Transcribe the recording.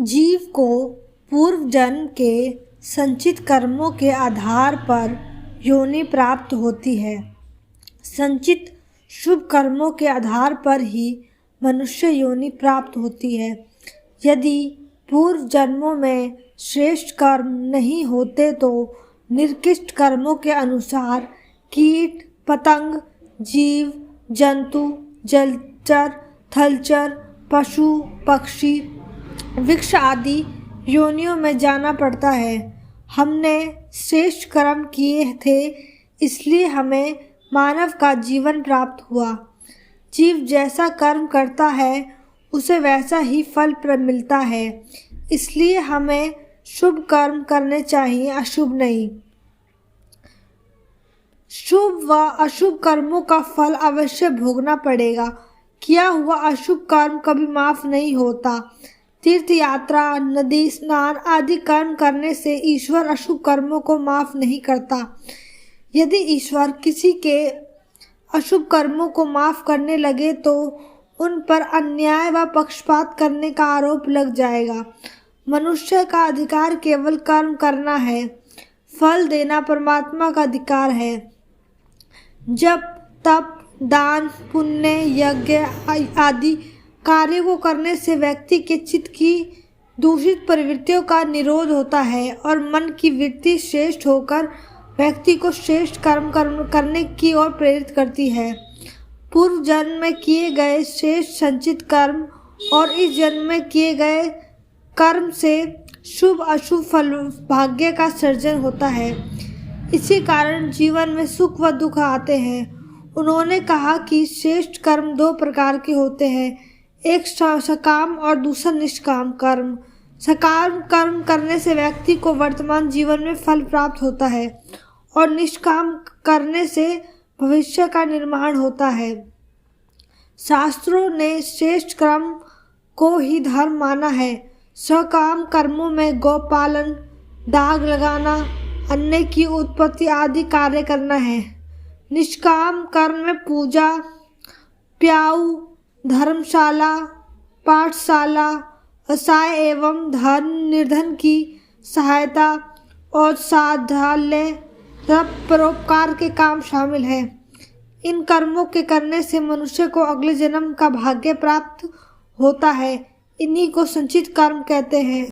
जीव को पूर्व जन्म के संचित कर्मों के आधार पर योनि प्राप्त होती है। संचित शुभ कर्मों के आधार पर ही मनुष्य योनि प्राप्त होती है। यदि पूर्व जन्मों में श्रेष्ठ कर्म नहीं होते तो निर्कृष्ट कर्मों के अनुसार कीट पतंग, जीव जंतु, जलचर, थलचर, पशु पक्षी, वृक्ष आदि योनियों में जाना पड़ता है। हमने श्रेष्ठ कर्म किए थे, इसलिए हमें मानव का जीवन प्राप्त हुआ। जीव जैसा कर्म करता है उसे वैसा ही फल मिलता है, इसलिए हमें शुभ कर्म करने चाहिए, अशुभ नहीं। शुभ व अशुभ कर्मों का फल अवश्य भोगना पड़ेगा। किया हुआ अशुभ कर्म कभी माफ नहीं होता। तीर्थ यात्रा, नदी स्नान आदि कर्म करने से ईश्वर अशुभ कर्मों को माफ नहीं करता। यदि ईश्वर किसी के अशुभ कर्मों को माफ करने लगे तो उन पर अन्याय व पक्षपात करने का आरोप लग जाएगा। मनुष्य का अधिकार केवल कर्म करना है, फल देना परमात्मा का अधिकार है। जब तप, दान, पुण्य, यज्ञ आदि कार्यों को करने से व्यक्ति के चित्त की दूषित प्रवृत्तियों का निरोध होता है और मन की वृत्ति श्रेष्ठ होकर व्यक्ति को श्रेष्ठ कर्म करने की ओर प्रेरित करती है। पूर्व जन्म में किए गए श्रेष्ठ संचित कर्म और इस जन्म में किए गए कर्म से शुभ अशुभ फल भाग्य का सृजन होता है। इसी कारण जीवन में सुख व दुख आते हैं। उन्होंने कहा कि श्रेष्ठ कर्म दो प्रकार के होते हैं, एक सकाम और दूसरा निष्काम कर्म। सकाम कर्म करने से व्यक्ति को वर्तमान जीवन में फल प्राप्त होता है और निष्काम करने से भविष्य का निर्माण होता है। शास्त्रों ने श्रेष्ठ कर्म को ही धर्म माना है। सकाम कर्मों में गौपालन, दाग लगाना, अन्न की उत्पत्ति आदि कार्य करना है। निष्काम कर्म में पूजा, प्याऊ, धर्मशाला, पाठशाला, असहाय एवं धन निर्धन की सहायता और साधाल्य परोपकार के काम शामिल है। इन कर्मों के करने से मनुष्य को अगले जन्म का भाग्य प्राप्त होता है। इन्हीं को संचित कर्म कहते हैं।